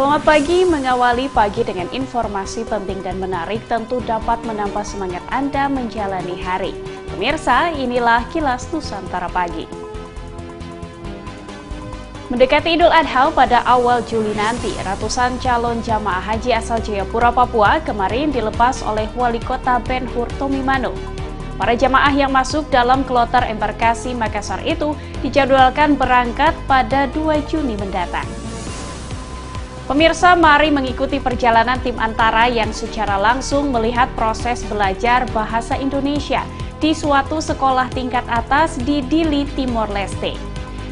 Selamat pagi, mengawali pagi dengan informasi penting dan menarik tentu dapat menambah semangat Anda menjalani hari. Pemirsa, inilah Kilas Nusantara Pagi. Mendekati Idul Adha pada awal Juli nanti, ratusan calon jamaah haji asal Jayapura, Papua kemarin dilepas oleh Wali Kota Ben Hur Tomimano. Para jamaah yang masuk dalam kloter embarkasi Makassar itu dijadwalkan berangkat pada 2 Juni mendatang. Pemirsa, mari mengikuti perjalanan tim Antara yang secara langsung melihat proses belajar bahasa Indonesia di suatu sekolah tingkat atas di Dili, Timor Leste.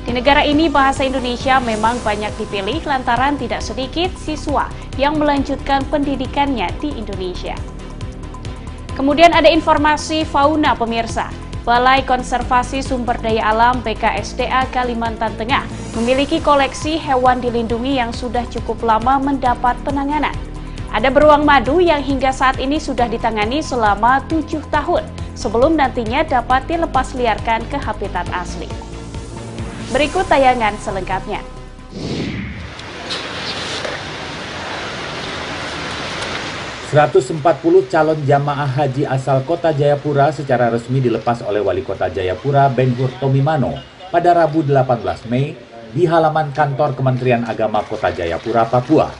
Di negara ini bahasa Indonesia memang banyak dipilih lantaran tidak sedikit siswa yang melanjutkan pendidikannya di Indonesia. Kemudian ada informasi fauna, pemirsa. Balai Konservasi Sumber Daya Alam BKSDA Kalimantan Tengah memiliki koleksi hewan dilindungi yang sudah cukup lama mendapat penanganan. Ada beruang madu yang hingga saat ini sudah ditangani selama 7 tahun sebelum nantinya dapat dilepas liarkan ke habitat asli. Berikut tayangan selengkapnya. ...140 calon jamaah haji asal kota Jayapura secara resmi dilepas oleh Wali Kota Jayapura Ben Hur Tomimano pada Rabu 18 Mei di halaman kantor Kementerian Agama Kota Jayapura, Papua.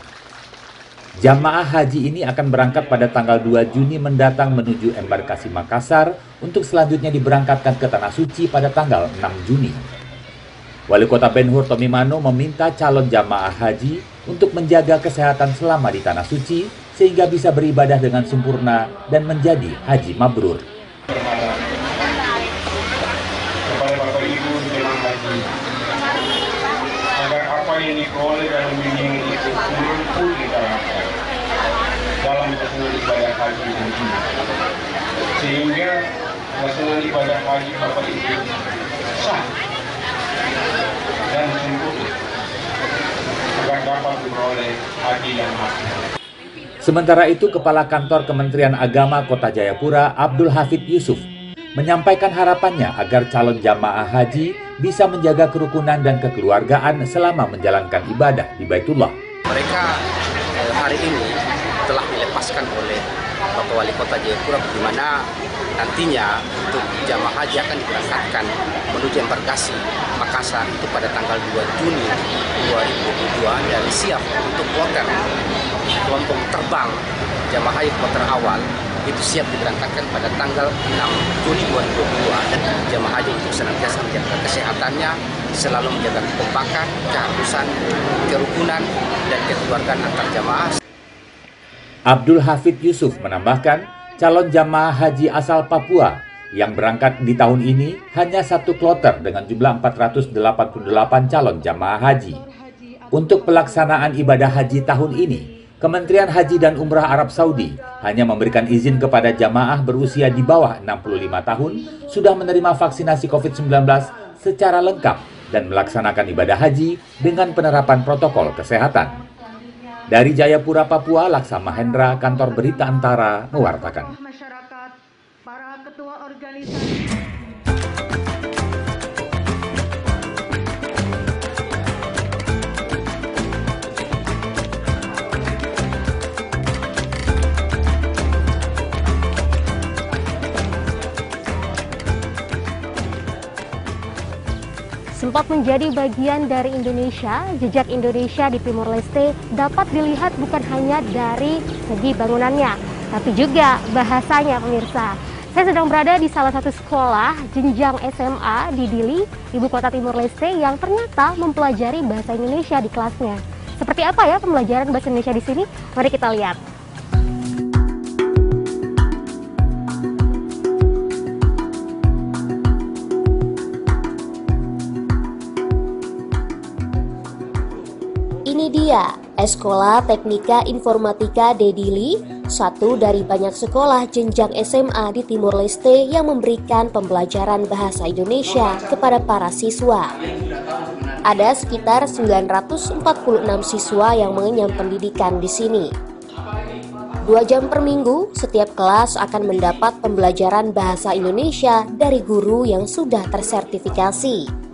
Jamaah haji ini akan berangkat pada tanggal 2 Juni mendatang menuju embarkasi Makassar untuk selanjutnya diberangkatkan ke Tanah Suci pada tanggal 6 Juni. Wali Kota Ben Hur Tomimano meminta calon jamaah haji untuk menjaga kesehatan selama di Tanah Suci sehingga bisa beribadah dengan sempurna dan menjadi haji mabrur. Kepada Bapak Ibu jemaah haji, agar apa yang diperoleh dalam bimbingan itu mampu diterapkan dalam pelaksanaan ibadah haji nanti, sehingga pelaksanaan ibadah haji Bapak Ibu sah dan sempurna agar dapat diperoleh haji yang hak. Sementara itu, Kepala Kantor Kementerian Agama Kota Jayapura, Abdul Hafid Yusuf, menyampaikan harapannya agar calon jamaah haji bisa menjaga kerukunan dan kekeluargaan selama menjalankan ibadah di Baitullah. Mereka hari ini telah dilepaskan oleh Bapak Wali Kota Jayapura, di mana nantinya untuk jamaah haji akan diberangkatkan menuju embarkasi Makassar itu pada tanggal 2 Juni 2022 dan siap untuk kloter kelompok terbang jamaah haji kloter awal itu siap diberangkatkan pada tanggal 6 Juni 2022 dan jamaah haji untuk senantiasa menjaga kesehatannya, selalu menjaga kekompakan, keharusan, kerukunan dan kekeluargaan antar jamaah. Abdul Hafid Yusuf menambahkan, calon jamaah haji asal Papua yang berangkat di tahun ini hanya satu kloter dengan jumlah 488 calon jamaah haji. Untuk pelaksanaan ibadah haji tahun ini, Kementerian Haji dan Umrah Arab Saudi hanya memberikan izin kepada jamaah berusia di bawah 65 tahun sudah menerima vaksinasi COVID-19 secara lengkap dan melaksanakan ibadah haji dengan penerapan protokol kesehatan. Dari Jayapura, Papua, Laksa Mahendra, Kantor Berita Antara, mewartakan. Masyarakat, para ketua organisasi. Sempat menjadi bagian dari Indonesia, jejak Indonesia di Timor Leste dapat dilihat bukan hanya dari segi bangunannya, tapi juga bahasanya, pemirsa. Saya sedang berada di salah satu sekolah jenjang SMA di Dili, ibu kota Timor Leste, yang ternyata mempelajari bahasa Indonesia di kelasnya. Seperti apa ya pembelajaran bahasa Indonesia di sini? Mari kita lihat. Ini dia, Sekolah Teknika Informatika de Dili, satu dari banyak sekolah jenjang SMA di Timor Leste yang memberikan pembelajaran bahasa Indonesia kepada para siswa. Ada sekitar 946 siswa yang mengenyam pendidikan di sini. 2 jam per minggu, setiap kelas akan mendapat pembelajaran bahasa Indonesia dari guru yang sudah tersertifikasi.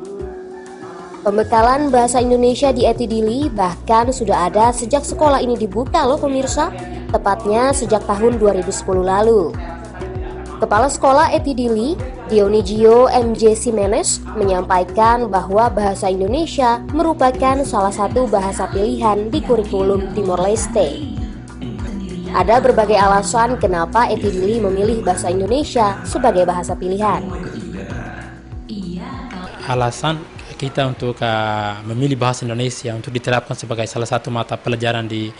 Pembekalan bahasa Indonesia di Etidili bahkan sudah ada sejak sekolah ini dibuka loh pemirsa, tepatnya sejak tahun 2010 lalu. Kepala Sekolah Etidili, Dionigio MJ Simenes, menyampaikan bahwa bahasa Indonesia merupakan salah satu bahasa pilihan di kurikulum Timor Leste. Ada berbagai alasan kenapa Etidili memilih bahasa Indonesia sebagai bahasa pilihan. Alasan kita untuk memilih bahasa Indonesia untuk diterapkan sebagai salah satu mata pelajaran di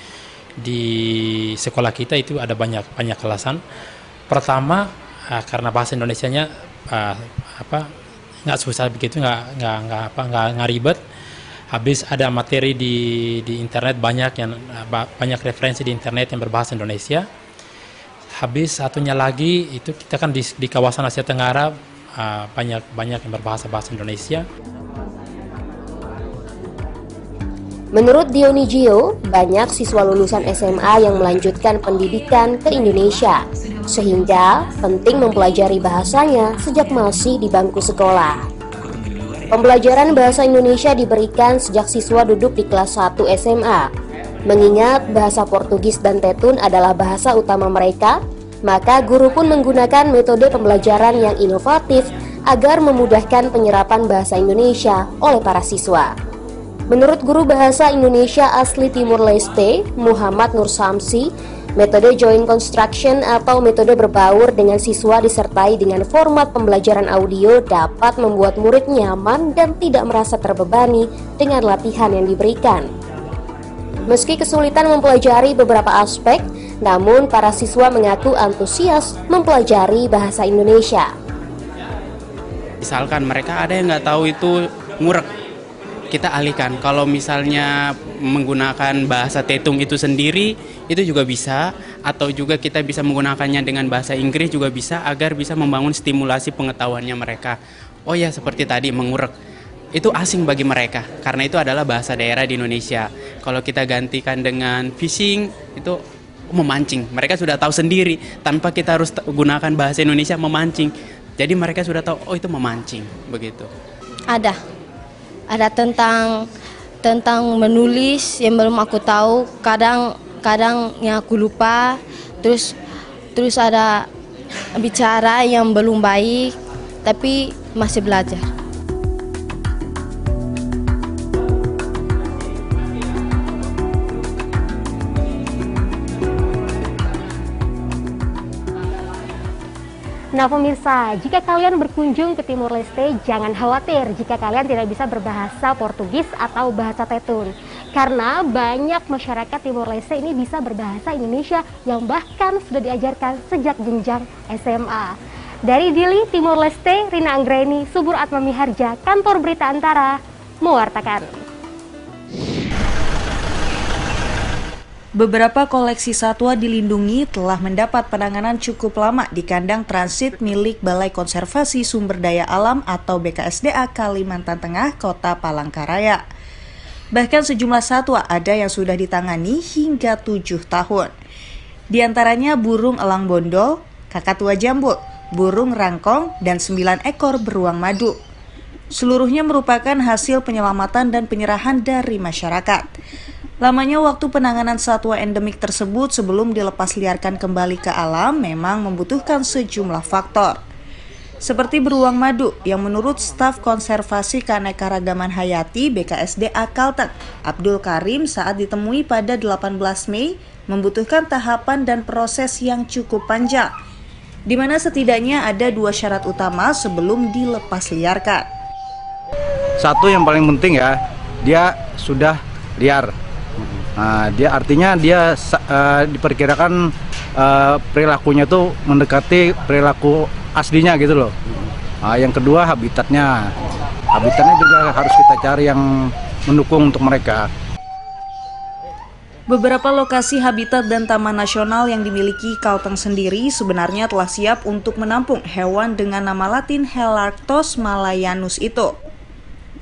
sekolah kita itu ada banyak alasan. Pertama, karena bahasa Indonesianya nggak susah begitu, nggak ribet. Habis ada materi di internet banyak referensi di internet yang berbahasa Indonesia. Habis satunya lagi itu kita kan di kawasan Asia Tenggara banyak yang berbahasa Indonesia. Menurut Dionigio, banyak siswa lulusan SMA yang melanjutkan pendidikan ke Indonesia, sehingga penting mempelajari bahasanya sejak masih di bangku sekolah. Pembelajaran bahasa Indonesia diberikan sejak siswa duduk di kelas 1 SMA. Mengingat bahasa Portugis dan Tetun adalah bahasa utama mereka, maka guru pun menggunakan metode pembelajaran yang inovatif agar memudahkan penyerapan bahasa Indonesia oleh para siswa. Menurut guru bahasa Indonesia asli Timor Leste, Muhammad Nur Samsi, metode joint construction atau metode berbaur dengan siswa disertai dengan format pembelajaran audio dapat membuat murid nyaman dan tidak merasa terbebani dengan latihan yang diberikan. Meski kesulitan mempelajari beberapa aspek, namun para siswa mengaku antusias mempelajari bahasa Indonesia. Misalkan mereka ada yang nggak tahu itu ngurek, kita alihkan. Kalau misalnya menggunakan bahasa Tetung itu sendiri, itu juga bisa. Atau juga kita bisa menggunakannya dengan bahasa Inggris juga bisa, agar bisa membangun stimulasi pengetahuannya mereka. Oh ya, seperti tadi mengurek, itu asing bagi mereka, karena itu adalah bahasa daerah di Indonesia. Kalau kita gantikan dengan fishing, itu memancing. Mereka sudah tahu sendiri, tanpa kita harus gunakan bahasa Indonesia memancing. Jadi mereka sudah tahu, oh itu memancing, begitu. Ada tentang menulis yang belum aku tahu, kadang yang aku lupa, terus ada bicara yang belum baik, tapi masih belajar. Nah pemirsa, jika kalian berkunjung ke Timor Leste, jangan khawatir jika kalian tidak bisa berbahasa Portugis atau bahasa Tetun. Karena banyak masyarakat Timor Leste ini bisa berbahasa Indonesia yang bahkan sudah diajarkan sejak jenjang SMA. Dari Dili, Timor Leste, Rina Anggreni, Subur Atmamiharja, Kantor Berita Antara, mewartakan. Beberapa koleksi satwa dilindungi telah mendapat penanganan cukup lama di kandang transit milik Balai Konservasi Sumber Daya Alam atau BKSDA Kalimantan Tengah, Kota Palangkaraya. Bahkan sejumlah satwa ada yang sudah ditangani hingga 7 tahun. Di antaranya burung elang bondol, kakatua jambul, burung rangkong, dan 9 ekor beruang madu. Seluruhnya merupakan hasil penyelamatan dan penyerahan dari masyarakat. Lamanya waktu penanganan satwa endemik tersebut sebelum dilepas liarkan kembali ke alam memang membutuhkan sejumlah faktor. Seperti beruang madu yang menurut staf konservasi keanekaragaman hayati BKSDA Kalteng, Abdul Karim, saat ditemui pada 18 Mei membutuhkan tahapan dan proses yang cukup panjang, di mana setidaknya ada 2 syarat utama sebelum dilepas liarkan. Satu yang paling penting ya, dia sudah liar. Nah, dia artinya dia diperkirakan perilakunya tuh mendekati perilaku aslinya gitu loh. Nah, yang kedua habitatnya juga harus kita cari yang mendukung untuk mereka. Beberapa lokasi habitat dan taman nasional yang dimiliki Kalteng sendiri sebenarnya telah siap untuk menampung hewan dengan nama latin Helarctos malayanus itu.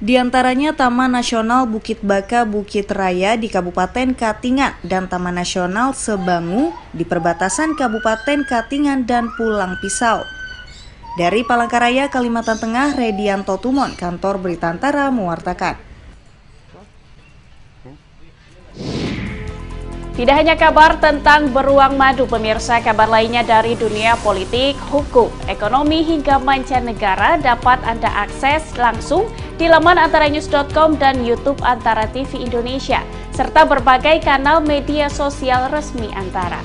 Di antaranya Taman Nasional Bukit Baka Bukit Raya di Kabupaten Katingan dan Taman Nasional Sebangu di perbatasan Kabupaten Katingan dan Pulang Pisau. Dari Palangkaraya, Kalimantan Tengah, Redianto Tumon, Kantor Berita Antara mewartakan. Tidak hanya kabar tentang beruang madu, pemirsa, kabar lainnya dari dunia politik, hukum, ekonomi, hingga mancanegara dapat Anda akses langsung di laman antaranews.com dan YouTube Antara TV Indonesia, serta berbagai kanal media sosial resmi Antara.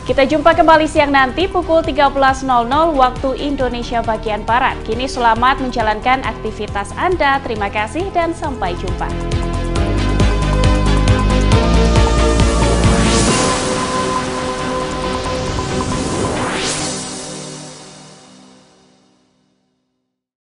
Kita jumpa kembali siang nanti pukul 13.00 waktu Indonesia bagian Barat. Kini selamat menjalankan aktivitas Anda. Terima kasih dan sampai jumpa.